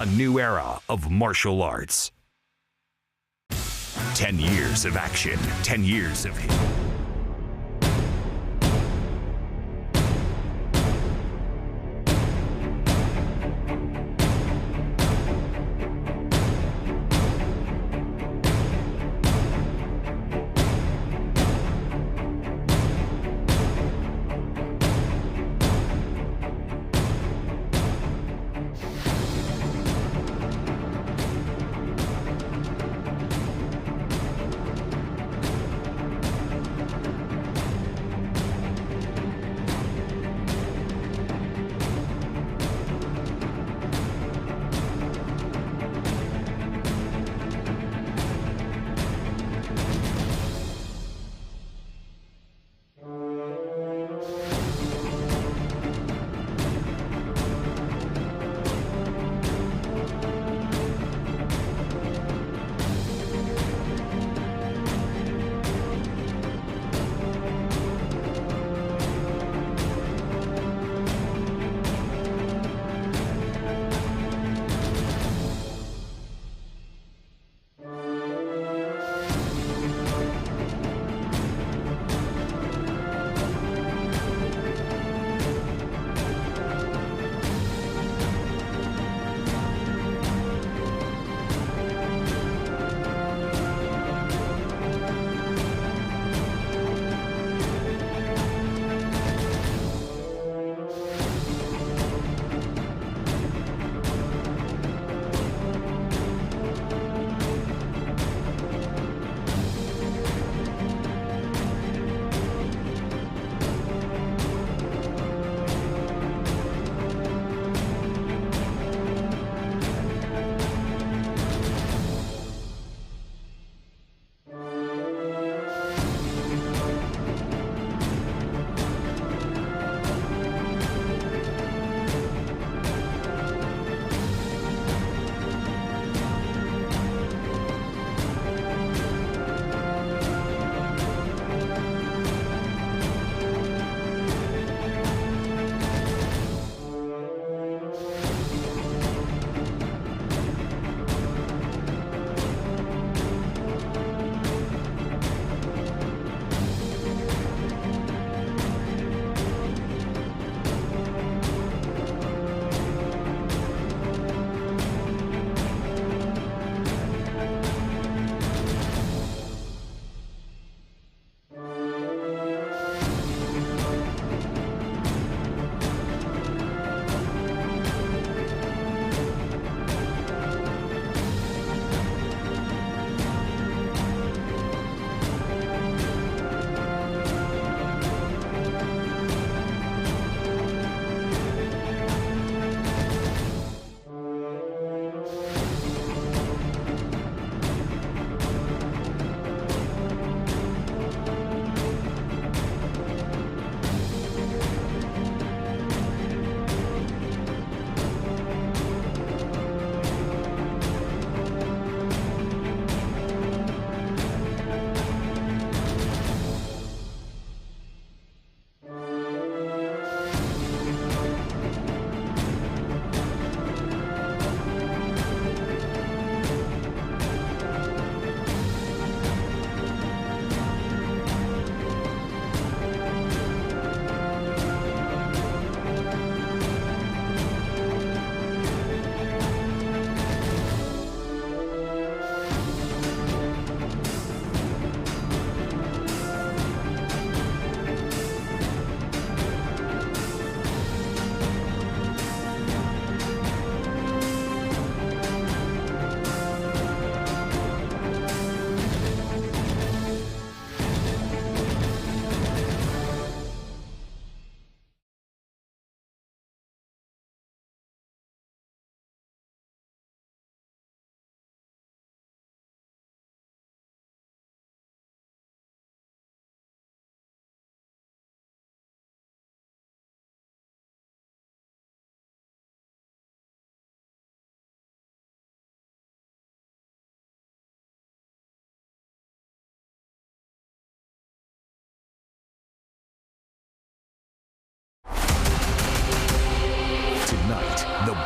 A new era of martial arts. 10 years of action, 10 years of hit.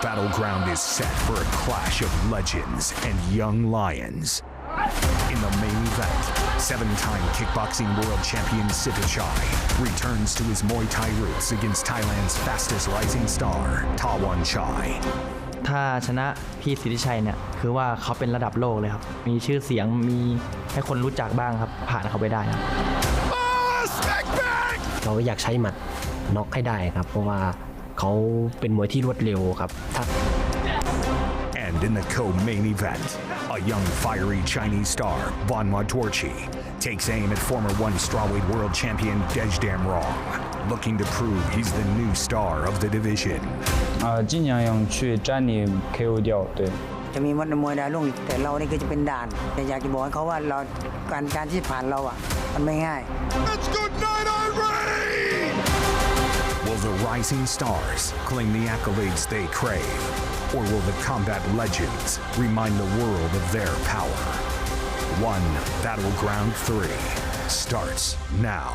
Battleground is set for a clash of legends and young lions. In the main event, 7-time kickboxing world champion Sitthichai returns to his Muay Thai roots against Thailand's fastest rising star, Tawanchai. ถ้าชนะพี่สิทธิชัยเนี่ยคือว่าเขาเป็นระดับโลกเลยครับมีชื่อเสียงมีให้คนรู้จักบ้างครับผ่านเขาไปได้ครับเราอยากใช้หมัดน็อกให้ได้ครับเพราะว่าเขาเป็นมวยที่รวดเร็วครับ And in the co-main event, a young fiery Chinese star, Van Torchi, takes aim at former one strawweight world champion Dejdam Rong, looking to prove he's the new star of the division. 尽量要去占领 KO 掉，对。จะมีวัดมวยดาวรุ่งแต่เรานี่ก็จะเป็นด่านแต่อยากจะบอกให้เขาว่าเราการที่ผ่านเรามันไม่ง่าย It's good night, Irene! Will the rising stars claim the accolades they crave, or will the combat legends remind the world of their power? One Battleground 3 starts now.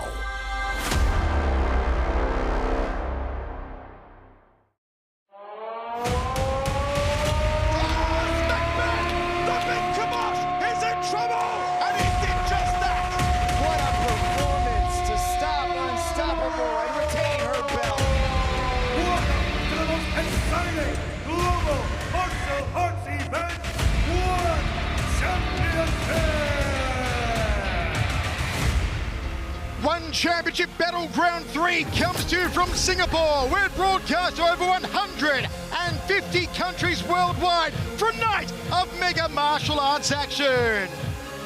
One Championship Battleground 3 comes to you from Singapore. We're broadcast to over 150 countries worldwide for a night of mega martial arts action.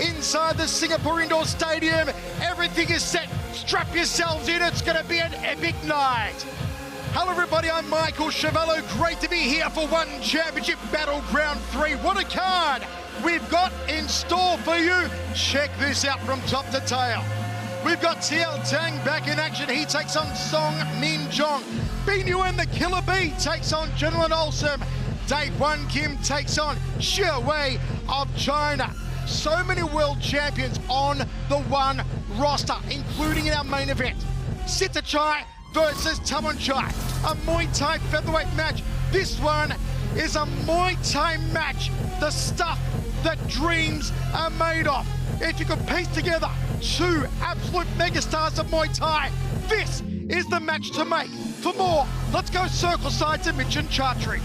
Inside the Singapore Indoor Stadium, everything is set. Strap yourselves in, it's going to be an epic night. Hello everybody, I'm Michael Chavallo. Great to be here for One Championship Battleground 3. What a card we've got in store for you. Check this out from top to tail. We've got TL Tang back in action. He takes on Song Min Jong. VieON the Killer Bee takes on General Olsen. Dave One Kim takes on Xie Wei of China. So many world champions on the one roster, including in our main event. Sitthichai versus Tawanchai, a Muay Thai featherweight match. This one is a Muay Thai match, the stuff that dreams are made of. If you could piece together two absolute megastars of Muay Thai, this is the match to make. For more, let's go circle side to Mitchin Chatri.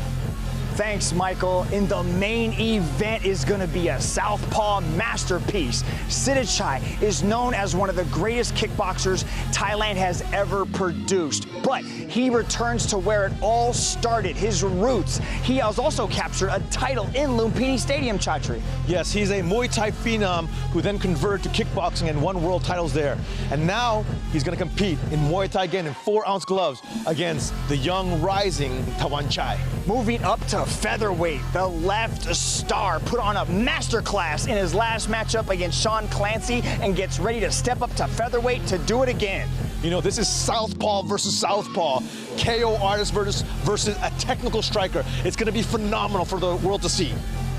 Thanks, Michael. In the main event is going to be a southpaw masterpiece. Sitthichai is known as one of the greatest kickboxers Thailand has ever produced, but he returns to where it all started, his roots. He has also captured a title in Lumpini Stadium, Chatri. Yes, he's a Muay Thai phenom who then converted to kickboxing and won world titles there. And now he's going to compete in Muay Thai again in 4-ounce gloves against the young rising Tawanchai. Moving up to featherweight, the left star put on a masterclass in his last matchup against Sean Clancy and gets ready to step up to featherweight to do it again. You know, this is southpaw versus southpaw, KO artist versus a technical striker. It's going to be phenomenal for the world to see.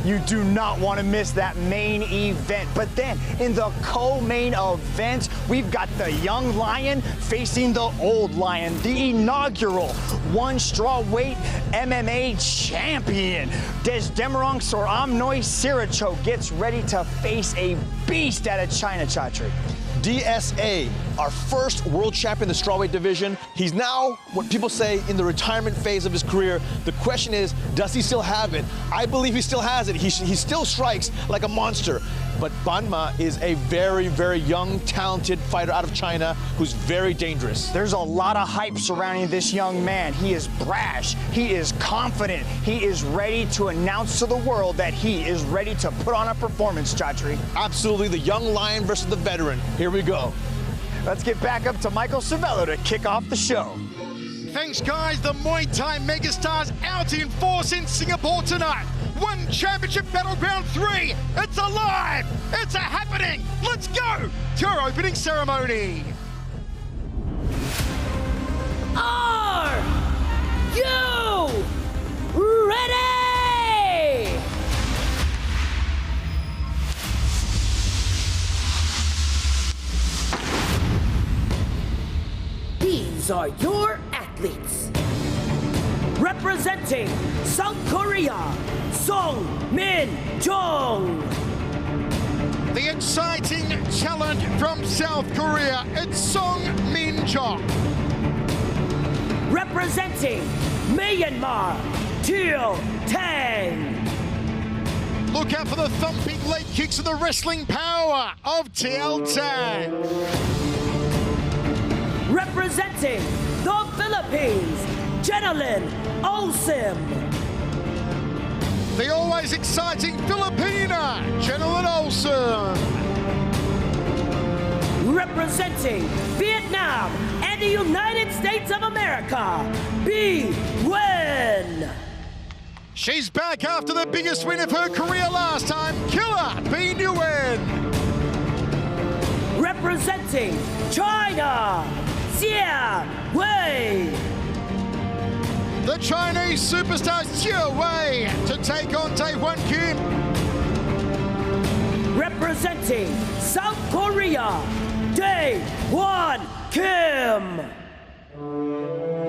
You do not want to miss that main event. But then in the co-main event, we've got the young lion facing the old lion, the inaugural one strawweight MMA champion. Desdemarong Soramnoi Siricho gets ready to face a beast out of China, Chatri. DSA, our first world champion in the strawweight division. He's now, what people say, in the retirement phase of his career. The question is, does he still have it? I believe he still has it. He still strikes like a monster. But Banma is a very, very young, talented fighter out of China who's very dangerous. There's a lot of hype surrounding this young man. He is brash, he is confident, he is ready to announce to the world that he is ready to put on a performance, Chatri. Absolutely, the young lion versus the veteran. Here we go. Let's get back up to Michael Chavallo to kick off the show. Thanks, guys. The Muay Thai megastars out in force in Singapore tonight. One Championship Battleground 3. It's alive. It's a happening. Let's go to our opening ceremony. Are you ready? These are your athletes. Representing South Korea, Song Min-jung. The exciting talent from South Korea, it's Song Min-jung. Representing Myanmar, Teo Tang. Look out for the thumping leg kicks and the wrestling power of Teo Tang. Representing the Philippines, Jeneline Osim. The always exciting Filipina, Jeneline Osim. Representing Vietnam and the United States of America, VieON. She's back after the biggest win of her career last time, Killer VieON. Representing China, Xia Wei. The Chinese superstar Xia Wei to take on Taekwon Kim. Representing South Korea, Taekwon Kim.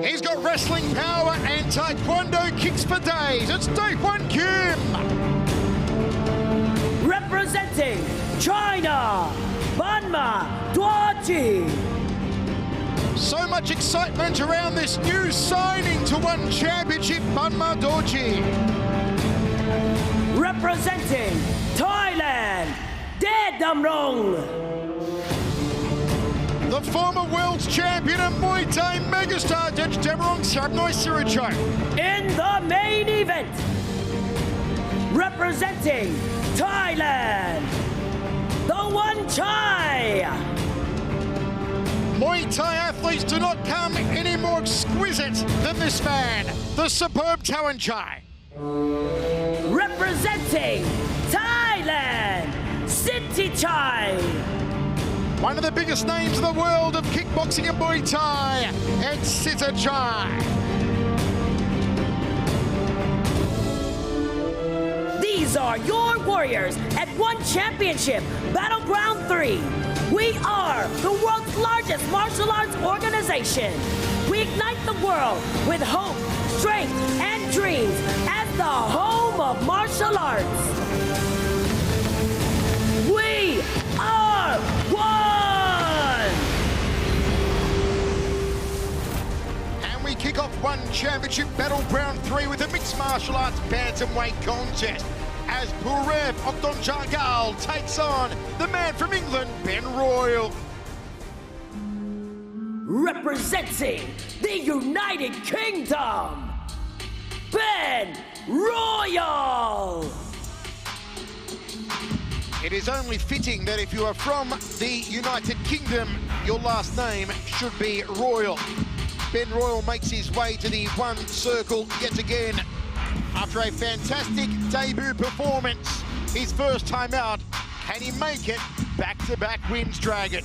He's got wrestling power and taekwondo kicks for days. It's Taekwon Kim. Representing China, Banma Duaji. So much excitement around this new signing to one championship, Banma Doji. Representing Thailand, De Damrong. The former world's champion and Muay Thai megastar, Damrong Sarabnoi Sitthichai. In the main event, representing Thailand, Tawanchai. Muay Thai athletes do not come any more exquisite than this man, the superb Tawanchai. Representing Thailand, Sitthichai. One of the biggest names in the world of kickboxing and Muay Thai, it's Sitthichai. These are your warriors at One Championship, Battleground 3. We are the world's largest martial arts organization. We ignite the world with hope, strength, and dreams as the home of martial arts. We are one! And we kick off One Championship Battleground 3 with a mixed martial arts bantamweight contest as Purev Oktonjagal takes on the man from England, Ben Royal. Representing the United Kingdom, Ben Royal. It is only fitting that if you are from the United Kingdom, your last name should be Royal. Ben Royal makes his way to the one circle yet again. After a fantastic debut performance, his first time out, can he make it back-to-back wins, Dragon?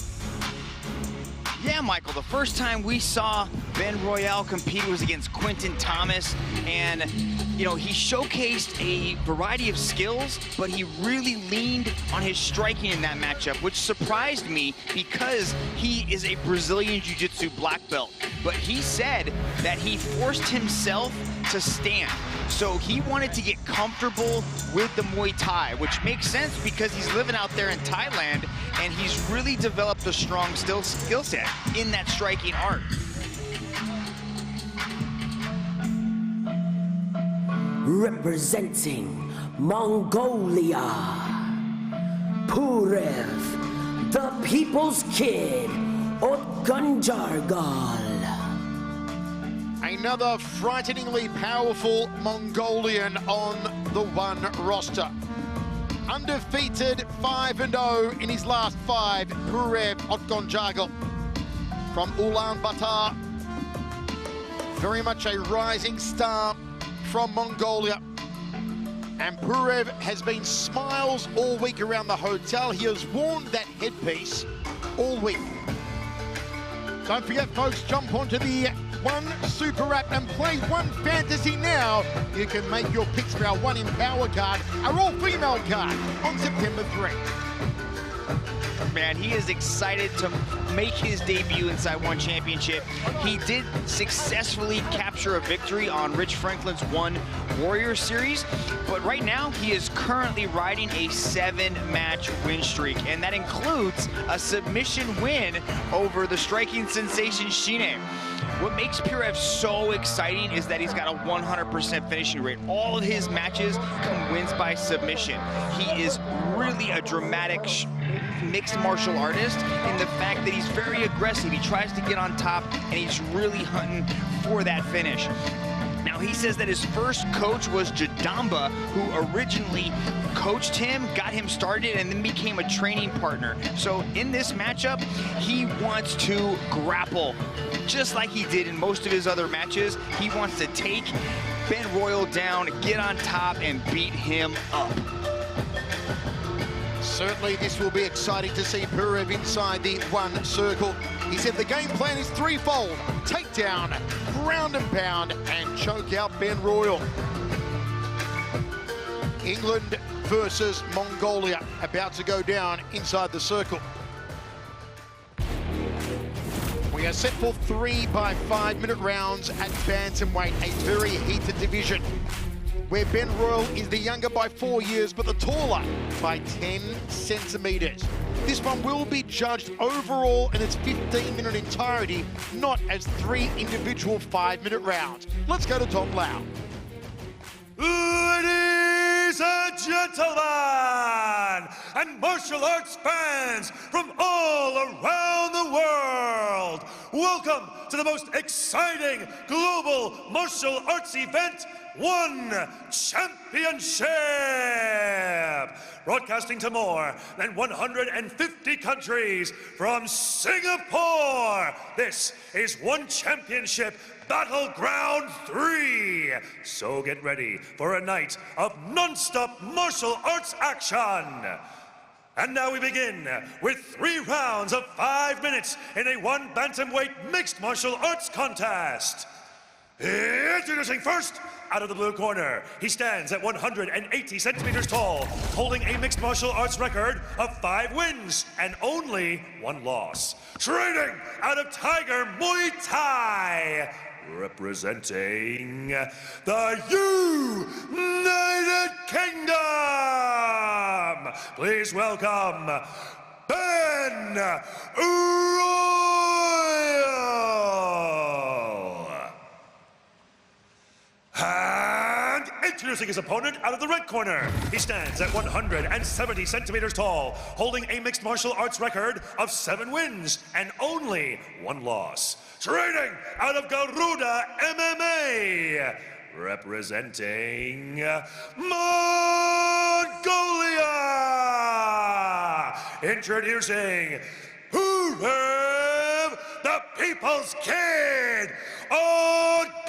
Yeah, Michael, the first time we saw Ben Royal compete was against Quentin Thomas, and you know, he showcased a variety of skills, but he really leaned on his striking in that matchup, which surprised me because he is a Brazilian Jiu-Jitsu black belt. But he said that he forced himself to stand. So he wanted to get comfortable with the Muay Thai, which makes sense because he's living out there in Thailand and he's really developed a strong skill set in that striking art. Representing Mongolia, Purev, the People's Kid, Oktonjagal. Another frighteningly powerful Mongolian on the one roster. Undefeated 5-0 in his last 5, Purev Oktonjagal from Ulaanbaatar. Very much a rising star from Mongolia. And Purev has been smiles all week around the hotel. He has worn that headpiece all week. Don't forget, folks, jump onto the One Super App and play One Fantasy now. You can make your picks for our One Empower card, our all-female card, on September 3. man. He is excited to make his debut inside ONE Championship. He did successfully capture a victory on Rich Franklin's ONE Warrior Series, but right now he is currently riding a 7-match win streak, and that includes a submission win over the striking sensation Shine. What makes Purev so exciting is that he's got a 100% finishing rate. All of his matches come wins by submission. He is really a dramatic mixed martial artist in the fact that he's very aggressive. He tries to get on top, and he's really hunting for that finish. Now, he says that his first coach was Jadamba, who originally coached him, got him started, and then became a training partner. So in this matchup, he wants to grapple, just like he did in most of his other matches. He wants to take Ben Royal down, get on top, and beat him up. Certainly this will be exciting to see Purev inside the one circle. He said the game plan is threefold: takedown, ground and pound, and choke out Ben Royal. England versus Mongolia about to go down inside the circle. We are set for 3 by 5-minute rounds at bantamweight, a very heated division, where Ben Royal is the younger by 4 years, but the taller by 10 centimeters. This one will be judged overall in its 15-minute entirety, not as 3 individual 5-minute rounds. Let's go to Tom Lau. Ladies and gentlemen, and martial arts fans from all around the world, welcome to the most exciting global martial arts event, ONE Championship! Broadcasting to more than 150 countries from Singapore, this is ONE Championship Battleground III. So get ready for a night of non-stop martial arts action. And now we begin with 3 rounds of 5 minutes in a one bantamweight mixed martial arts contest. Introducing first, out of the blue corner, he stands at 180 centimeters tall, holding a mixed martial arts record of 5 wins and only 1 loss. Training out of Tiger Muay Thai, representing the United Kingdom. Please welcome Ben Royal. And introducing his opponent out of the red corner, he stands at 170 centimeters tall, holding a mixed martial arts record of 7 wins and only 1 loss. Training out of Garuda MMA, representing Mongolia. Introducing Purev, the People's Kid, Odgonjagal.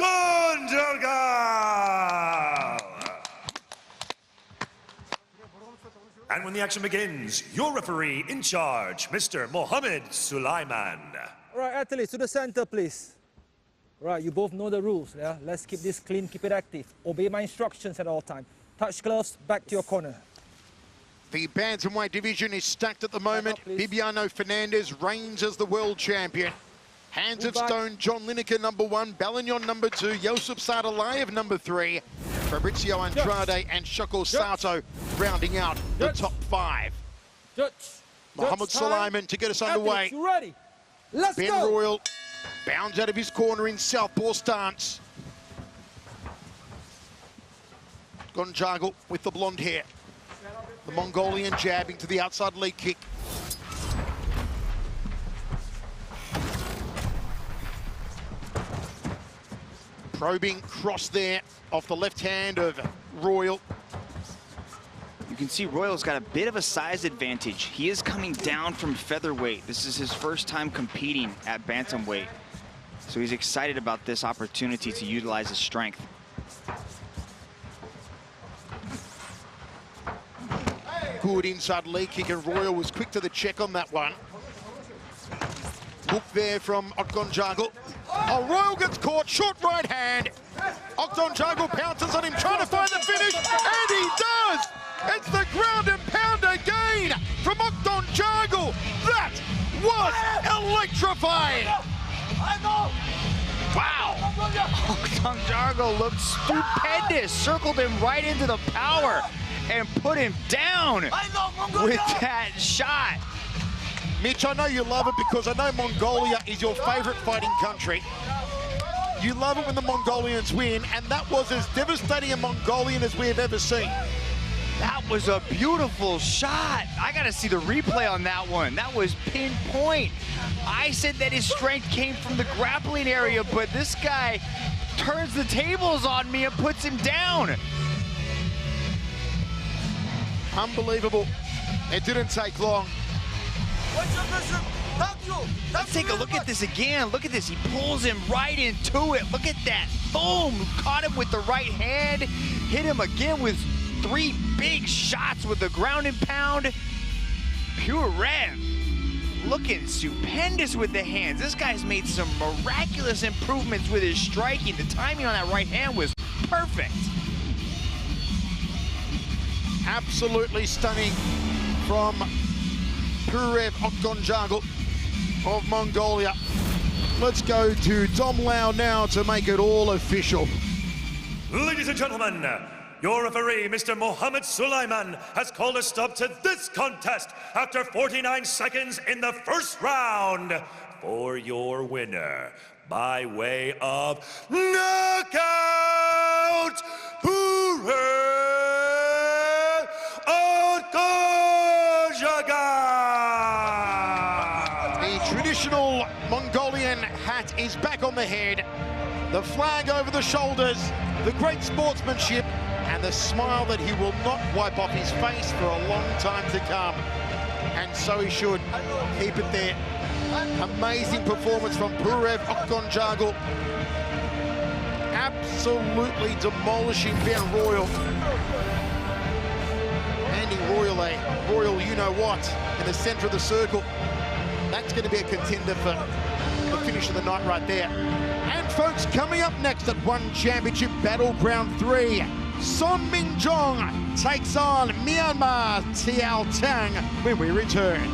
And when the action begins, your referee in charge, Mr. Mohammed Sulaiman. All right, athletes, to the center, please. All right, you both know the rules, yeah? Let's keep this clean, keep it active. Obey my instructions at all times. Touch gloves, back to your corner. The bantamweight division is stacked at the moment. Bibiano Fernandez reigns as the world champion. Hands of Stone, John Lineker, #1, Balagnon, #2, Josip Sadalayev, #3, Fabrizio Andrade and Shoko Sato rounding out the top 5. Mohammed Sulaiman to get us underway. You ready? Let's Ben go. Royal bounds out of his corner in southpaw stance. Gonjagal with the blonde hair. The Mongolian jabbing to the outside leg kick. Probing cross there off the left hand of Royal. You can see Royal's got a bit of a size advantage. He is coming down from featherweight. This is his first time competing at bantamweight. So he's excited about this opportunity to utilize his strength. Good inside leg kick, and Royal was quick to the check on that one. Hook there from Odgonjagal. Oh, Royal gets caught, short right hand. Odgonjagal pounces on him, trying to find the finish, and he does! It's the ground and pound again from Odgonjagal. was electrifying. Wow! Tawanchai looked stupendous, circled him right into the power and put him down with that shot. Mitch, I know you love it because I know Mongolia is your favorite fighting country. You love it when the Mongolians win, and that was as devastating a Mongolian as we have ever seen. That was a beautiful shot. I gotta see the replay on that one. That was pinpoint. I said that his strength came from the grappling area, but this guy turns the tables on me and puts him down. Unbelievable. It didn't take long. Let's take a look at this again. Look at this. He pulls him right into it. Look at that. Boom. Caught him with the right hand. Hit him again with 3 big shots with the ground and pound. Pure Rev looking stupendous with the hands. This guy's made some miraculous improvements with his striking. The timing on that right hand was perfect. Absolutely stunning from Purev Okgonjagul of Mongolia. Let's go to Dom Lau now to make it all official. Ladies and gentlemen, your referee, Mr. Mohammed Sulaiman, has called a stop to this contest after 49 seconds in the first round for your winner by way of knockout, Purev Okgonjagul. The traditional Mongolian hat is back on the head, the flag over the shoulders, the great sportsmanship, and the smile that he will not wipe off his face for a long time to come. And so he should keep it there. Amazing performance from Purev Okgonjagul. Absolutely demolishing Ben Royal. Andy Royal, a Royal you-know-what in the center of the circle. That's going to be a contender for the finish of the night right there. And folks, coming up next at One Championship Battleground 3, Son Min-jong takes on Myanmar Tiao Tang when we return.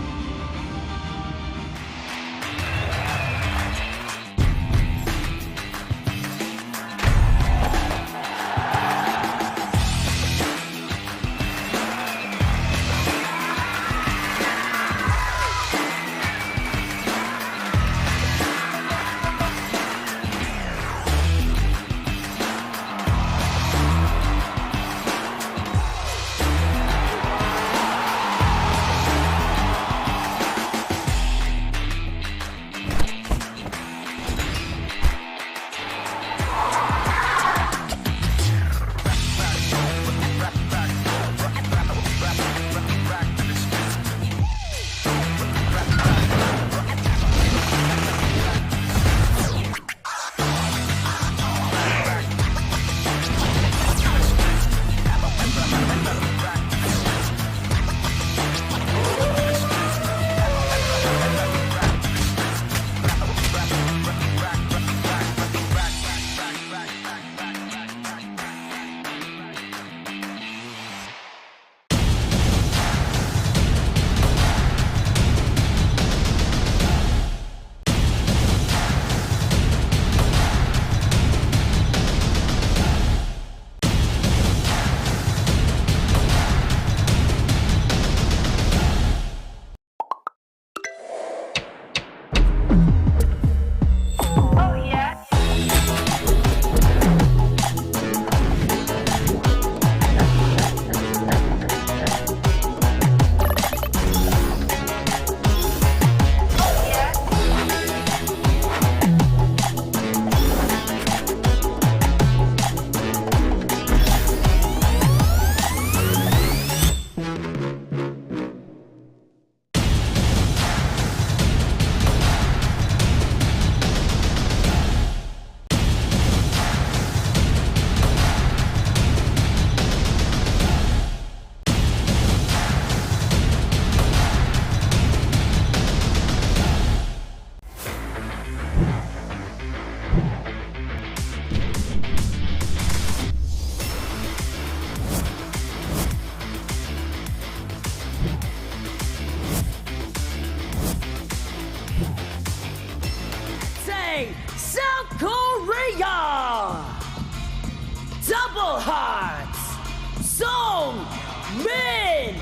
Min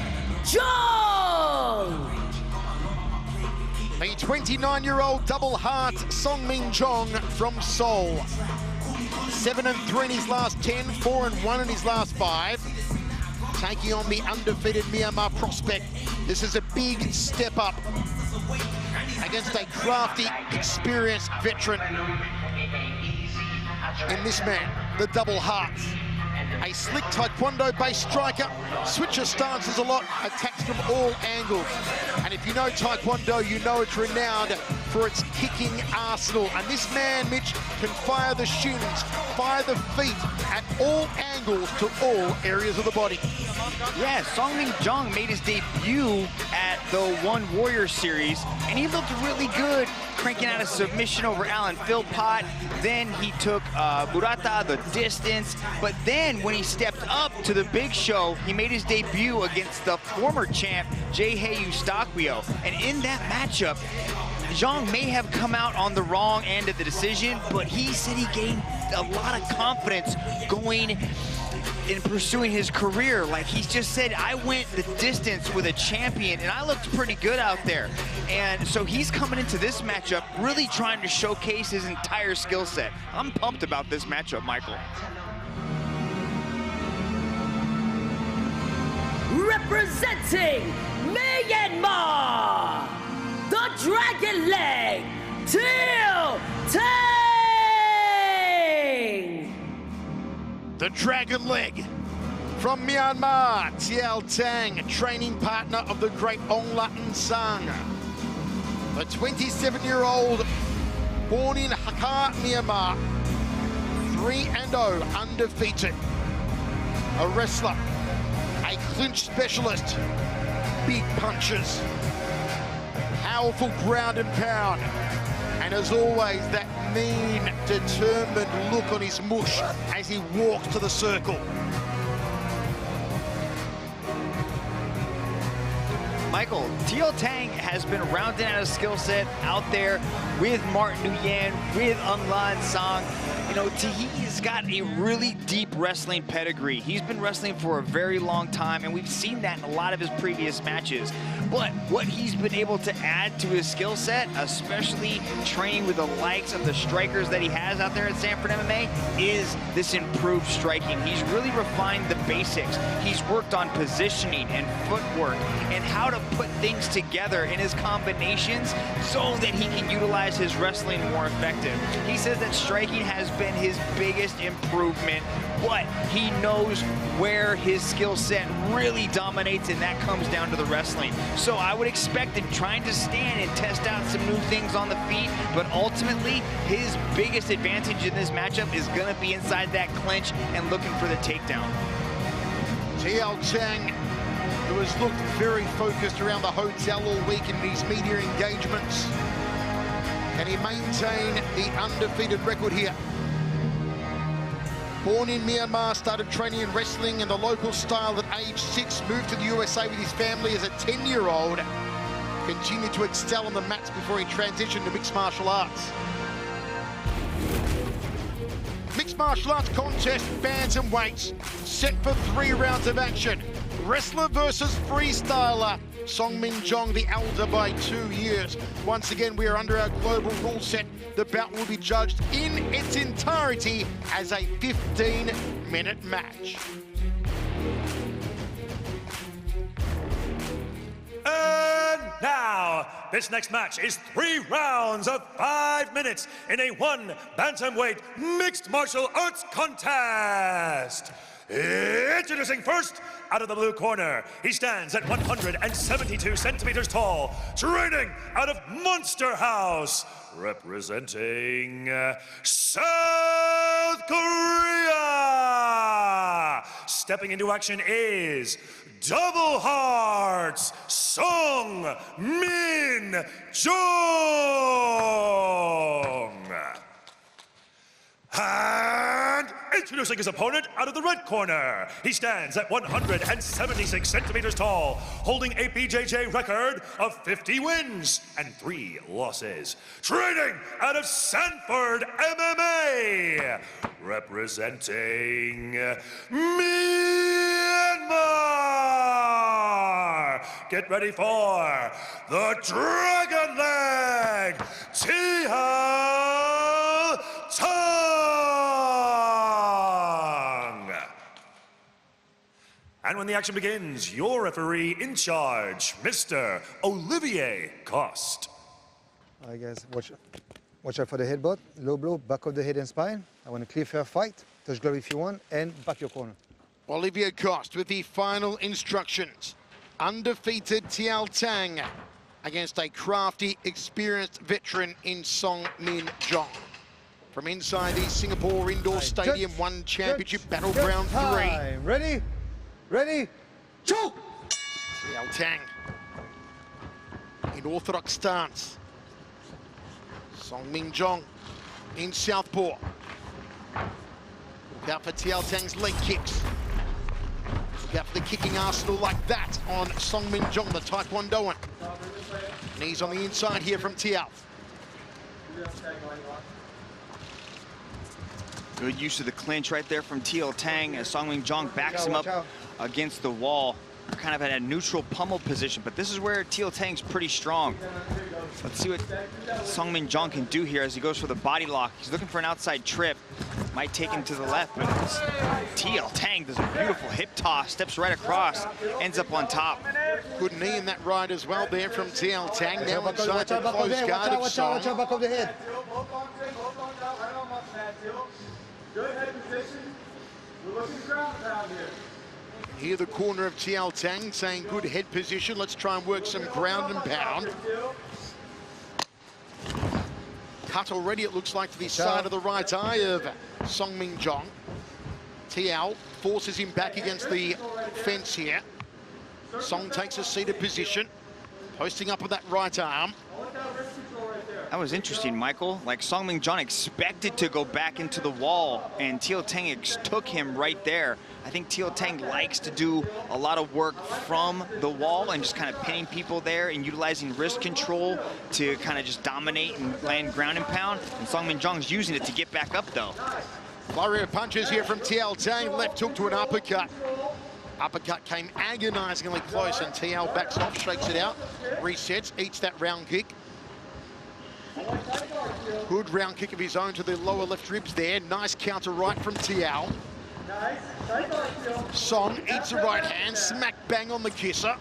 Jong. The 29-year-old double heart Song Min Jong from Seoul. 7-3 in his last 10, 4-1 in his last 5. Taking on the undefeated Myanmar prospect. This is a big step up against a crafty, experienced veteran in this man, the double heart. A slick Taekwondo-based striker, switches stances a lot, attacks from all angles. And if you know Taekwondo, you know it's renowned for its kicking arsenal. And this man, Mitch, can fire the shins, fire the feet at all angles to all areas of the body. Yeah, Song Min Jong made his debut at the One Warrior Series, and he looked really good, cranking out a submission over Alan Philpott. Then he took Murata the distance, but then when he stepped up to the big show, he made his debut against the former champ, Jay Eustaquio. And in that matchup, Jong may have come out on the wrong end of the decision, but he said he gained a lot of confidence going in pursuing his career. Like he's just said, I went the distance with a champion and I looked pretty good out there. And so he's coming into this matchup really trying to showcase his entire skill set. I'm pumped about this matchup, Michael. Representing Myanmar, the Dragon Leg, Teal Tang. The Dragon Leg from Myanmar, Tiel Tang, training partner of the great Ong Latn Sang. The 27-year-old, born in Hakka, Myanmar, 3-0, undefeated. A wrestler, a clinch specialist, big punches, powerful ground and pound, and as always, that mean, determined look on his mush as he walks to the circle. Michael, Teal Tang has been rounding out a skill set out there with Martin Nguyen, with Ong Latn Sang. You know, Tahi's got a really deep wrestling pedigree. He's been wrestling for a very long time, and we've seen that in a lot of his previous matches. But what he's been able to add to his skill set, especially training with the likes of the strikers that he has out there at Sanford MMA, is this improved striking. He's really refined the basics. He's worked on positioning and footwork and how to put things together in his combinations so that he can utilize his wrestling more effective. He says that striking has been his biggest improvement, but he knows where his skill set really dominates, and that comes down to the wrestling. So I would expect him trying to stand and test out some new things on the feet, but ultimately his biggest advantage in this matchup is going to be inside that clinch and looking for the takedown. Tiel Tang, who has looked very focused around the hotel all week in these media engagements. Can he maintain the undefeated record here? Born in Myanmar, started training in wrestling in the local style at age 6, moved to the USA with his family as a 10-year-old, continued to excel on the mats before he transitioned to mixed martial arts. Mixed martial arts contest, bantamweights, set for 3 rounds of action. Wrestler versus freestyler. Song Min Jong, the elder, by 2 years. Once again, we are under our global rule set. The bout will be judged in its entirety as a 15-minute match. And now, this next match is 3 rounds of 5 minutes in a 1 bantamweight mixed martial arts contest. Introducing first, out of the blue corner, he stands at 172 centimeters tall, training out of Monster House, representing South Korea. Stepping into action is Double Hearts, Song Min Jong. And introducing his opponent out of the red corner, he stands at 176 centimeters tall, holding a BJJ record of 50 wins and 3 losses. Training out of Sanford MMA, representing Myanmar. get ready for the Dragon Leg Tang! And when the action begins, your referee in charge, Mr. Olivier Coste. I guess watch out for the headbutt, low blow, back of the head and spine. I want a clear, fair fight. Touch glove if you want, and back your corner. Olivier Coste with the final instructions. Undefeated Tiao Tang against a crafty, experienced veteran in Song Min Jong. From inside the Singapore Indoor Stadium, One Championship Battleground 3. Ready? Ready? Choke! Tiao Tang in orthodox stance. Song Min Jong in southpaw. Look out for Tiao Tang's leg kicks. Look out for the kicking arsenal like that on Song Min Jong, the Taekwondoan. Knees on the inside here from Tiao. Good use of the clinch right there from Tiao Tang as Song Min Jong backs him up against the wall. Kind of at a neutral pummel position, but this is where Tiao Tang's pretty strong. Let's see what Song Min Jong can do here as he goes for the body lock. He's looking for an outside trip. Might take him to the left, but Tiao Tang does a beautiful hip toss, steps right across, ends up on top. Good knee in that right as well there from Tiao Tang. Now inside the close guard of Song. Watch out, back of the head. Here the corner of Tiao Tang saying good head position. Let's try and work some ground and pound. Cut already, it looks like, to the side of the right eye of Song Min Jong. Tiao forces him back against the fence here. Song takes a seated position, posting up with that right arm. That was interesting, Michael. Like, Song Min Jong expected to go back into the wall, and Tiao Tang took him right there. I think Tiao Tang likes to do a lot of work from the wall and just kind of pinning people there and utilizing wrist control to kind of just dominate and land ground and pound. And Song Min Jong's using it to get back up, though. Flurry of punches here from Tiao Tang. Left hook to an uppercut. Uppercut came agonizingly close, and Tiao backs off, shakes it out, resets, eats that round kick. Good round kick of his own to the lower left ribs there. Nice counter right from Tiao. Song eats a right hand, smack bang on the kisser.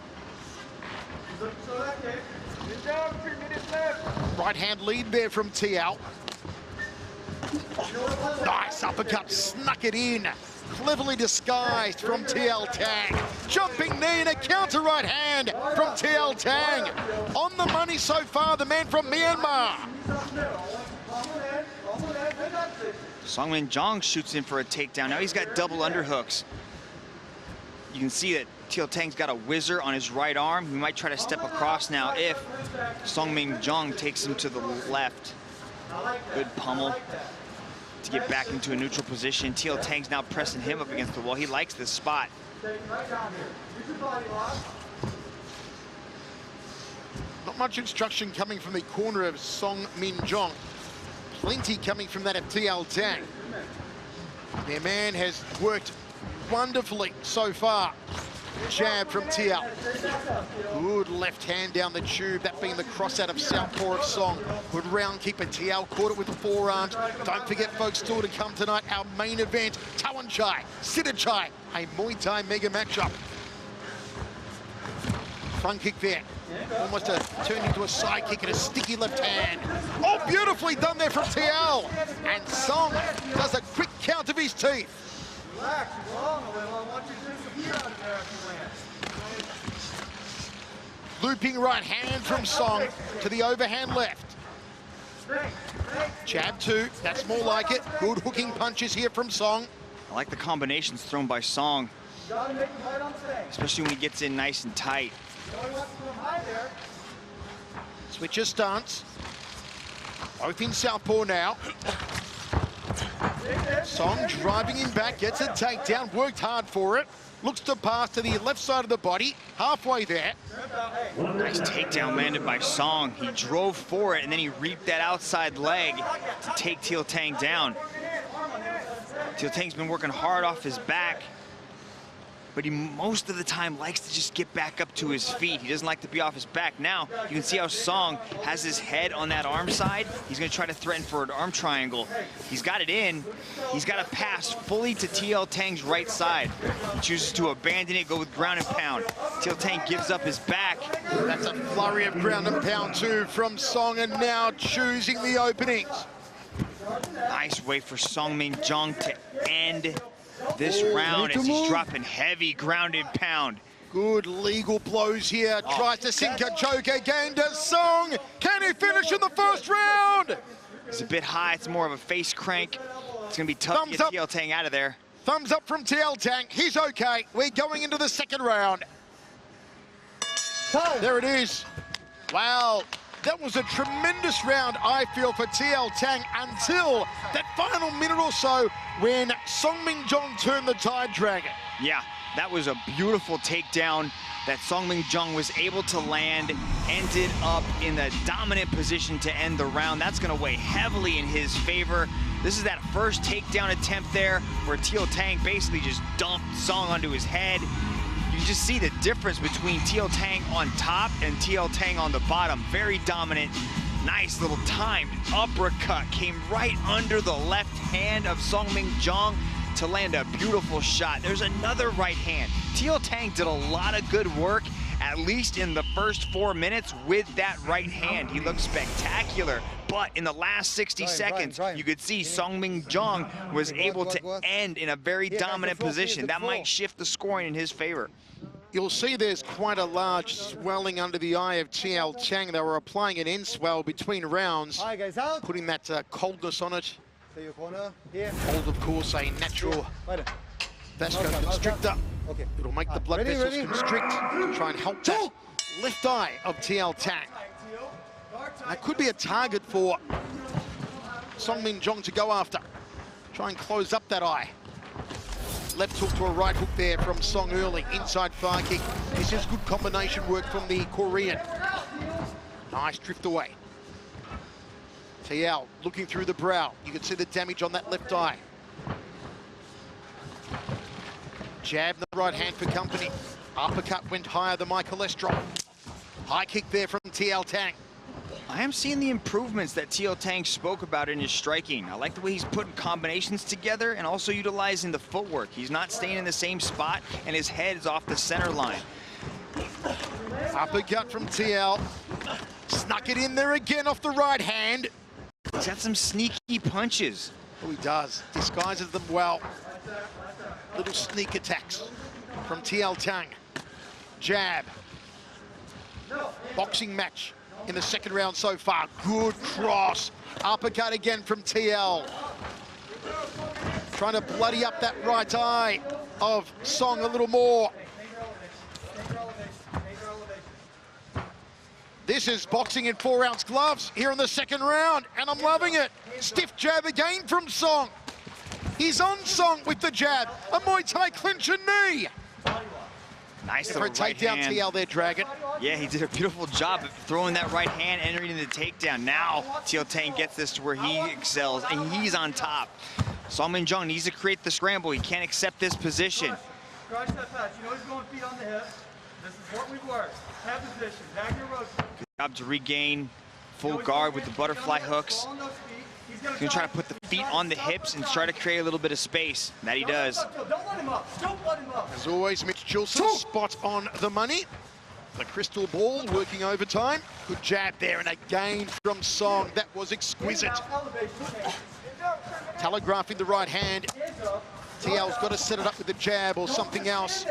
Right hand lead there from Tiao. Nice uppercut, snuck it in. Cleverly disguised from Tiao Tang. Jumping knee and a counter right hand from Tiao Tang. On the money so far, the man from Myanmar. Song Min Jong shoots in for a takedown. Now he's got double underhooks. You can see that Tiao Tang's got a whizzer on his right arm. He might try to step across now if Song Min Jong takes him to the left. Good pummel to get back into a neutral position. Tiao Tang's now pressing him up against the wall. He likes this spot. Not much instruction coming from the corner of Song Min Jong. Plenty coming from that of Tiao Tang. Their man has worked wonderfully so far. Jab from Tiao. Good left hand down the tube, that being the cross out of southpaw of Song. Good round kick, but Tiao caught it with the forearms. Don't forget, folks, still to come tonight, our main event, Tawanchai, Sitthichai, a Muay Thai mega matchup. Front kick there. Almost turned into a side kick and a sticky left hand. Oh, beautifully done there from Tiao. And Song does a quick count of his teeth. Looping right hand from Song to the overhand left. Jab two, that's more like it. Good hooking punches here from Song. I like the combinations thrown by Song, especially when he gets in nice and tight. Switch your stance. Both in southpaw now. Song driving him back, gets a takedown, worked hard for it. Looks to pass to the left side of the body, halfway there. Nice takedown landed by Song. He drove for it, and then he reaped that outside leg to take Tiao Tang down. Tiao Tang's been working hard off his back, but but he most of the time likes to just get back up to his feet. He doesn't like to be off his back. Now, you can see how Song has his head on that arm side. He's gonna try to threaten for an arm triangle. He's got it in. He's got to pass fully to TL Tang's right side. He chooses to abandon it, go with ground and pound. TL Tang gives up his back. That's a flurry of ground and pound too from Song, and now choosing the openings. Nice way for Song Min Jung to end this round as he's dropping heavy ground and pound. Good legal blows here. Tries to sink a choke again. Does Song? Can he finish in the first round? It's a bit high. It's more of a face crank. It's going to be tough to get TL Tang out of there. Thumbs up from TL Tang. He's okay. We're going into the second round. There it is. Wow. That was a tremendous round, I feel, for TL Tang until that final minute or so when Song Min Jung turned the tide dragon. Yeah, that was a beautiful takedown that Song Min Jung was able to land, ended up in the dominant position to end the round. That's going to weigh heavily in his favor. This is that first takedown attempt there where TL Tang basically just dumped Song onto his head. You just see the difference between TL Tang on top and TL Tang on the bottom. Very dominant. Nice little timed uppercut came right under the left hand of Song Min Jung to land a beautiful shot. There's another right hand. TL Tang did a lot of good work, at least in the first 4 minutes with that right hand. He looked spectacular, but in the last 60 seconds, you could see Song Min Jung was able to end in a very dominant position. That might shift the scoring in his favor. You'll see there's quite a large swelling under the eye of TL Tang. They were applying an end swell between rounds, putting that coldness on it. Cold, of course, a natural vasoconstrictor. It'll make the blood vessels constrict to try and help that left eye of TL Tang. That could be a target for Song Min Jung to go after. Try and close up that eye. Left hook to a right hook there from Song early. Inside fire kick. This is good combination work from the Korean. Nice drift away. TL looking through the brow. You can see the damage on that left eye. Jab in the right hand for company. Uppercut went higher than my cholesterol. High kick there from TL Tang. I am seeing the improvements that TL Tang spoke about in his striking. I like the way he's putting combinations together and also utilizing the footwork. He's not staying in the same spot and his head is off the center line. Uppercut from TL. Snuck it in there again off the right hand. He's got some sneaky punches. Oh, he does. Disguises them well. Little sneak attacks from TL Tang. Jab. Boxing match in the second round so far. Good cross. Uppercut again from TL. Trying to bloody up that right eye of Song a little more. This is boxing in 4-ounce gloves here in the second round, and I'm loving it. Stiff jab again from Song. He's on Song with the jab. A Muay Thai clinch and knee. Nice for a takedown, TL there, Dragon. Yeah, he did a beautiful job of throwing that right hand, entering the takedown. Now, TL Tang gets this to where he excels, and he's on top. Song Min Jung needs to create the scramble. He can't accept this position. Scratch that patch. You know he's going feet on the hip. This is what we work. Have position. Have your rotation. Good job to regain full guard with the butterfly hooks. He's going to try to put the feet on the hips and try to create a little bit of space. That he does. Don't let him up. Don't let him up. As always, Mitch Chilson, spot on the money. The crystal ball working overtime. Good jab there, and again from Song. That was exquisite. Telegraphing the right hand. TL's got to set it up with a jab or something else.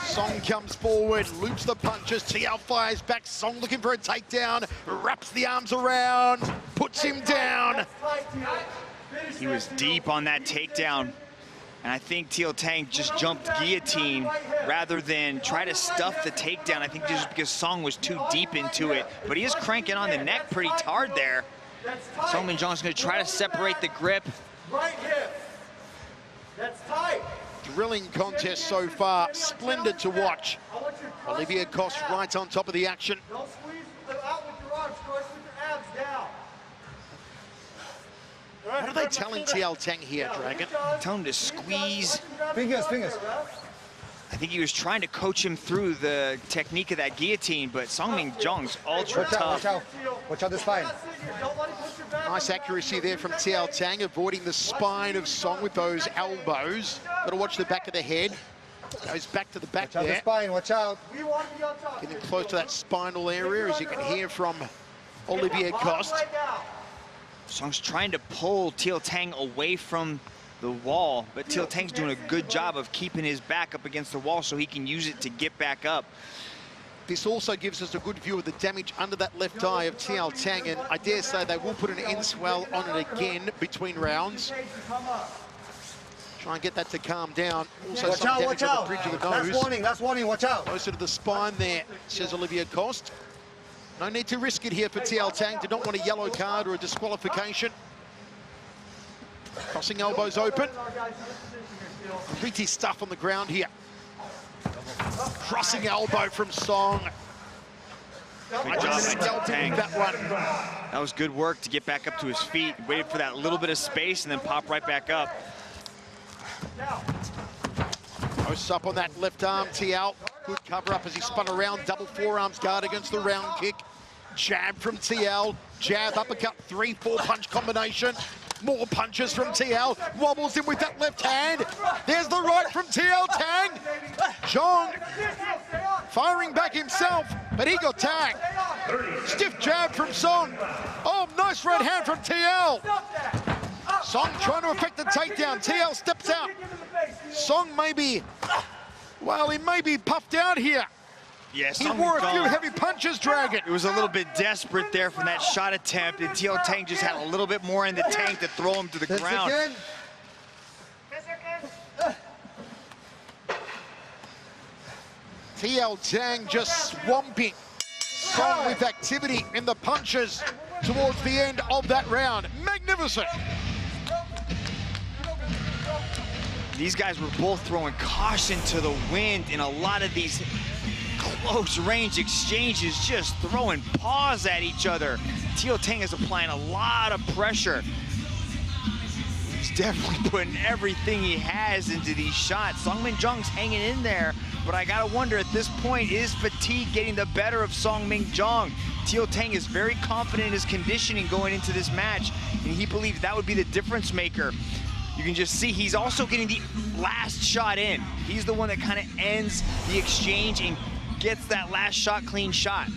Song comes forward, loops the punches. TL fires back. Song looking for a takedown. Wraps the arms around, puts him down. He was deep on that takedown. And I think TL Tang just jumped guillotine rather than try to stuff the takedown. I think just because Song was too deep into it. But he is cranking on the neck pretty hard there. Song Min Jung's going to try to separate the grip. Right hip. That's tight. Thrilling contest so far. Splendid to watch. Olivia Koss right on top of the action. Don't squeeze out with your arms, squeeze with your abs down. What are they telling TL Tang here, Dragon? Tell him to squeeze. Fingers. I think he was trying to coach him through the technique of that guillotine, but Song-Min Jung's ultra tough. Watch out the spine. Nice accuracy there from Tiao Tang, avoiding the spine of Song with those elbows. Got to watch the back of the head. Goes back to the back Watch out there. the spine, watch out. Getting close to that spinal area, as you can hear from Olivier Coste. Song's trying to pull Tiao Tang away from the wall, but Tiao Tang's doing a good job of keeping his back up against the wall so he can use it to get back up. This also gives us a good view of the damage under that left eye of Tiao Tang, and I dare say they will put an end swell on it again between rounds. Try and get that to calm down. Also Watch some out, damage watch on the out. bridge of the nose. That's warning, watch out. Closer to the spine there, says Olivier Coste. No need to risk it here for Tiao Tang. Did not want a yellow card or a disqualification. Crossing elbows open. Gritty stuff on the ground here. Crossing elbow from Song. Good job by Tiao Tang. That one. That was good work to get back up to his feet. Waited for that little bit of space and then pop right back up. Posts up on that left arm, Tiao. Good cover up as he spun around. Double forearms guard against the round kick. Jab from Tiao. Jab, uppercut, 3-4 punch combination. More punches from Tiao. Wobbles in with that left hand. There's the right from Tiao Tang. Zhong firing back himself, but he got tagged. Stiff jab from Song. Oh, nice right hand from Tiao. Song trying to effect the takedown. Tiao steps out. Song may be, well, he may be puffed out here. Yes, he wore a few heavy punches, Dragon. It was a little bit desperate there from that shot attempt, and Tiao Tang just had a little bit more in the tank to throw him to the ground. Tiao Tang just swamping Song with activity in the punches towards the end of that round. Magnificent. These guys were both throwing caution to the wind in a lot of these close range exchanges, just throwing paws at each other. Tiao Tang is applying a lot of pressure. He's definitely putting everything he has into these shots. Song-Min Jung's hanging in there, but I gotta wonder at this point, is fatigue getting the better of Song-Min Jung? Tiao Tang is very confident in his conditioning going into this match, and he believes that would be the difference maker. You can just see he's also getting the last shot in. He's the one that kind of ends the exchange and gets that last shot, clean shot.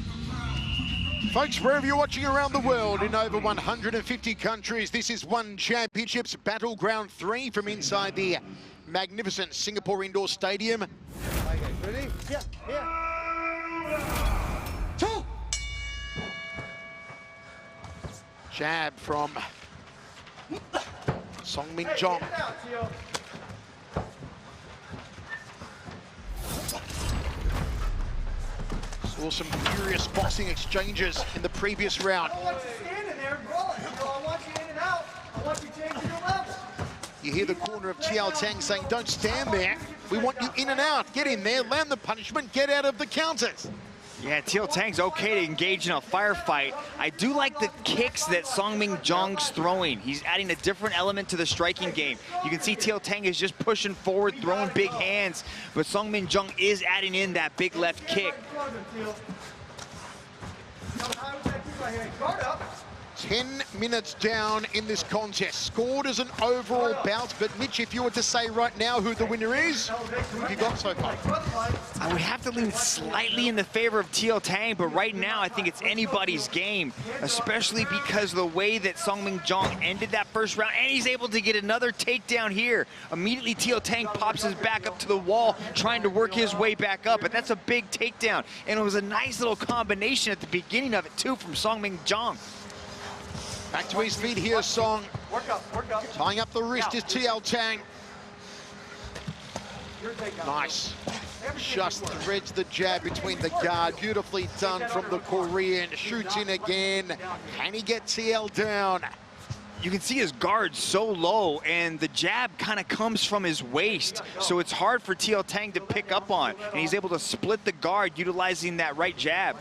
Folks, wherever you're watching around the world in over 150 countries, this is One Championships Battleground 3 from inside the magnificent Singapore Indoor Stadium. Ready? Yeah. 2. Jab from Song-Min Jung. Saw some furious boxing exchanges in the previous round. I don't want you standing there and rolling. I want you in and out. I want you changing your level. You hear the corner of Tiao Tang saying, don't stand there. We want you in and out. Get in there, land the punishment, get out of the counters. Yeah, Tiao Tang's okay to engage in a firefight. I do like the kicks that Song-Min Jung's throwing. He's adding a different element to the striking game. You can see Tiao Tang is just pushing forward, throwing big hands, but Song-Min Jung is adding in that big left kick. 10 minutes down in this contest. Scored as an overall bout, but Mitch, if you were to say right now who the winner is, who have you got so far? I would have to lean slightly in the favor of Tiao Tang, but right now I think it's anybody's game, especially because of the way that Song-Min Jung ended that first round, and he's able to get another takedown here. Immediately Tiao Tang pops his back up to the wall, trying to work his way back up, but that's a big takedown, and it was a nice little combination at the beginning of it too from Song-Min Jung. Back to his feet here, Song. Work up. Tying up the wrist is Tiao Tang. Nice. Just threads the jab between the guard. Beautifully done from the Korean. Shoots in again. Can he get TL down? You can see his guard so low, and the jab kind of comes from his waist, so it's hard for Tiao Tang to pick up on, and he's able to split the guard utilizing that right jab.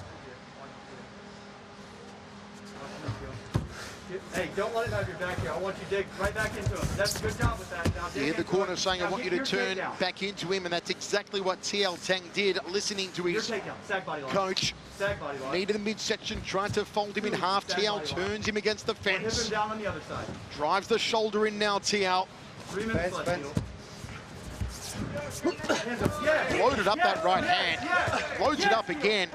Hey, don't let it have your back here. I want you to dig right back into him. That's a good job with that. Now, You hear the corner saying, I want you to turn back into him, and that's exactly what TL Tang did, listening to his coach. Needed the midsection, trying to fold him in half. TL turns him against the fence. Down on the other side. Drives the shoulder in now, TL. 3 minutes left. Loaded up that right hand. Loads it up again.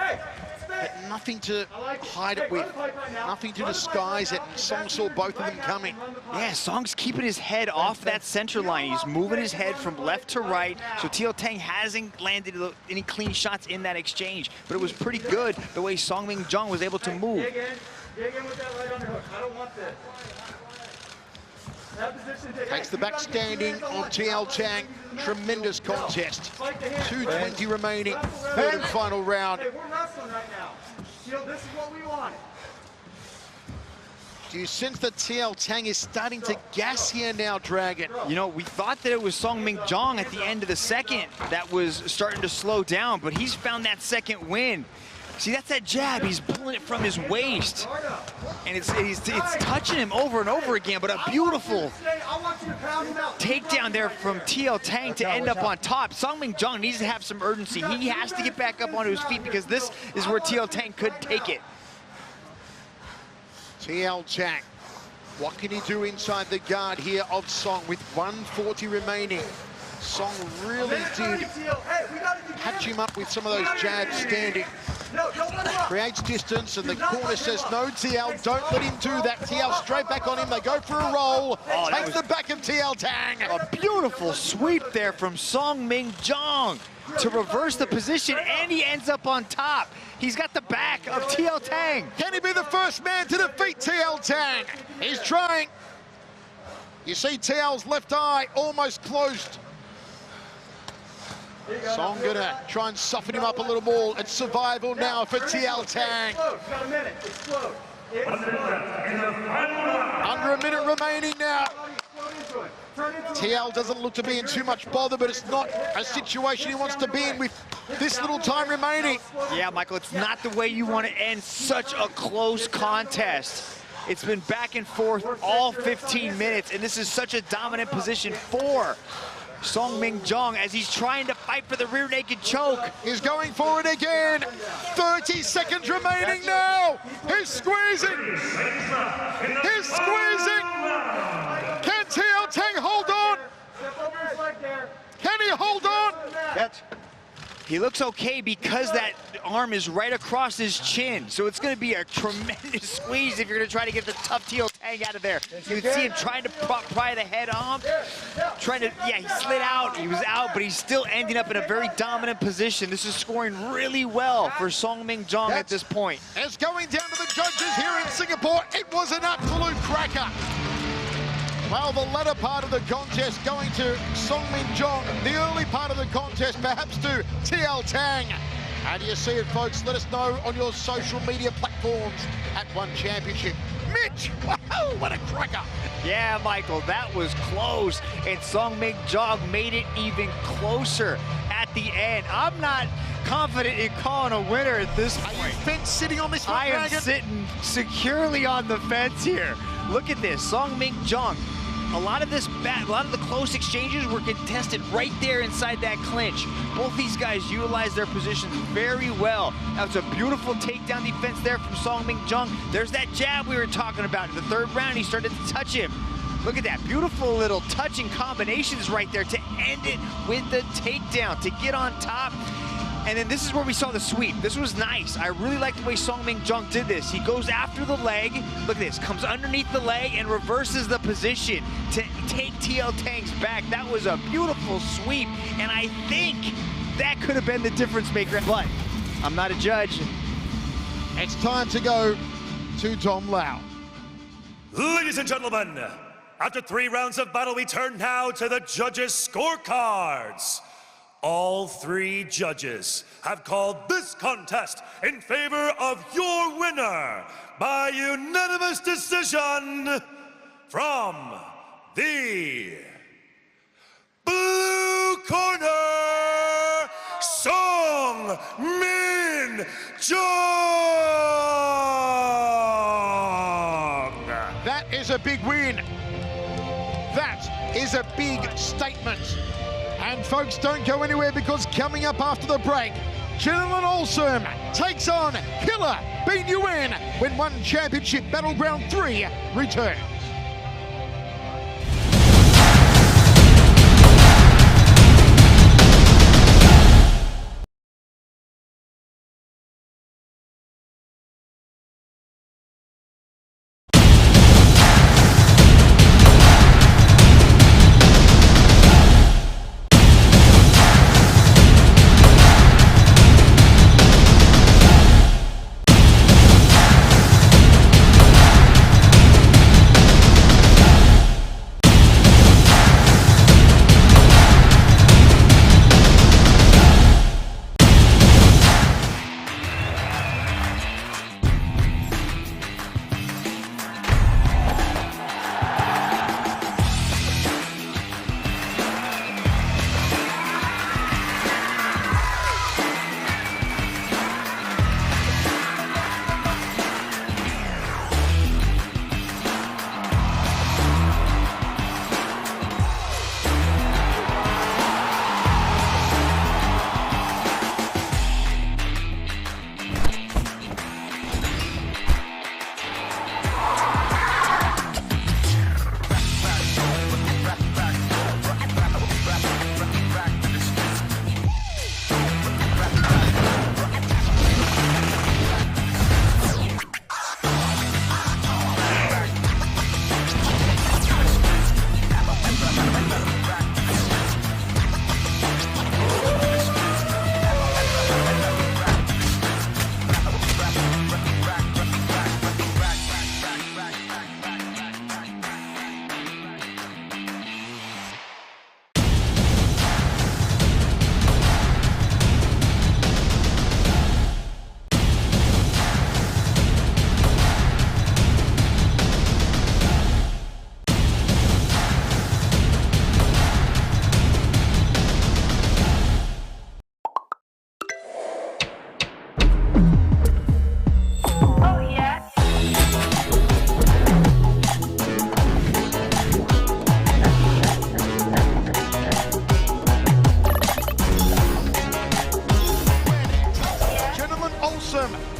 But nothing to hide it with, nothing to disguise it. And Song saw both of them coming. Yeah, Song's keeping his head off that center line. He's moving his head from left to right, so TL Tang hasn't landed any clean shots in that exchange. But it was pretty good the way Song Ming Jung was able to move. Dig in with that right underhook. I don't want this. Takes the back standing on TL Tang. Tremendous contest. 2:20 remaining, third and final round. Hey, we're wrestling right now. This is what we want. Do you sense that TL Tang is starting to gas here now, Dragon? You know, we thought that it was Song Ming Jung at the end of the second that was starting to slow down, but he's found that second win. See, that's that jab. He's pulling it from his waist. And it's touching him over and over again, but a beautiful takedown there from TL Tang to end up on top. Song Ming Jung needs to have some urgency. He has to get back up onto his feet because this is where TL Tang could take it. TL Tang, what can he do inside the guard here of Song with 1:40 remaining? Song really did catch him up with some of those jabs standing. Creates distance, and the corner says, no, TL, don't let him do that. TL straight back on him. They go for a roll. Takes the back of TL Tang. A beautiful sweep there from Song Ming Jung to reverse the position, and he ends up on top. He's got the back of TL Tang. Can he be the first man to defeat TL Tang? He's trying. You see TL's left eye almost closed. Song gonna try and soften him up a little more. It's survival now for TL Tang. Under a minute remaining now. TL doesn't look to be in too much bother, but it's not a situation he wants to be in with this little time remaining. Yeah, Michael, it's not the way you want to end such a close contest. It's been back and forth all 15 minutes, and this is such a dominant position for Song Ming Jung as he's trying to fight for the rear naked choke. He's going for it again. 30 seconds remaining now. He's squeezing. He's squeezing. Can TL Tang hold on? Can he hold on? He looks okay because that arm is right across his chin. So it's going to be a tremendous squeeze if you're going to try to get the tough TL Tang out of there. You can see him trying to pry the head off. Yeah, he slid out. He was out, but he's still ending up in a very dominant position. This is scoring really well for Song Ming Jung at this point. It's going down to the judges here in Singapore. It was an absolute cracker. Well, the latter part of the contest going to Song Ming Jung. The early part of the contest perhaps to TL Tang. How do you see it, folks? Let us know on your social media platforms at QUYYN Championship. Mitch, wow, what a cracker. Yeah, Michael, that was close. And Song Ming Jung made it even closer at the end. I'm not confident in calling a winner at this point. Are you fence sitting on this one, I am Dragon? sitting securely on the fence here. Look at this, Song Ming Jung. A lot of the close exchanges were contested right there inside that clinch. Both these guys utilized their positions very well. That was a beautiful takedown defense there from Song Ming Jung. There's that jab we were talking about. In the third round, he started to touch him. Look at that, beautiful little touching combinations right there to end it with the takedown, to get on top. And then this is where we saw the sweep. This was nice. I really like the way Song Ming Jung did this. He goes after the leg. Look at this, comes underneath the leg and reverses the position to take TL Tang's back. That was a beautiful sweep, and I think that could have been the difference maker, but I'm not a judge. It's time to go to Dom Lau. Ladies and gentlemen, after 3 rounds of battle, we turn now to the judges' scorecards. All 3 judges have called this contest in favor of your winner by unanimous decision from the blue corner, Song Ming Jung. That is a big win. That is a big statement. And folks, don't go anywhere, because coming up after the break, Gentleman Awesome takes on Killer VieON when One Championship Battleground 3 returns.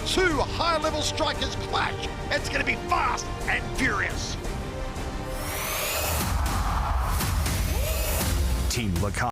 Two high-level strikers clash. It's going to be fast and furious. Team Lacan.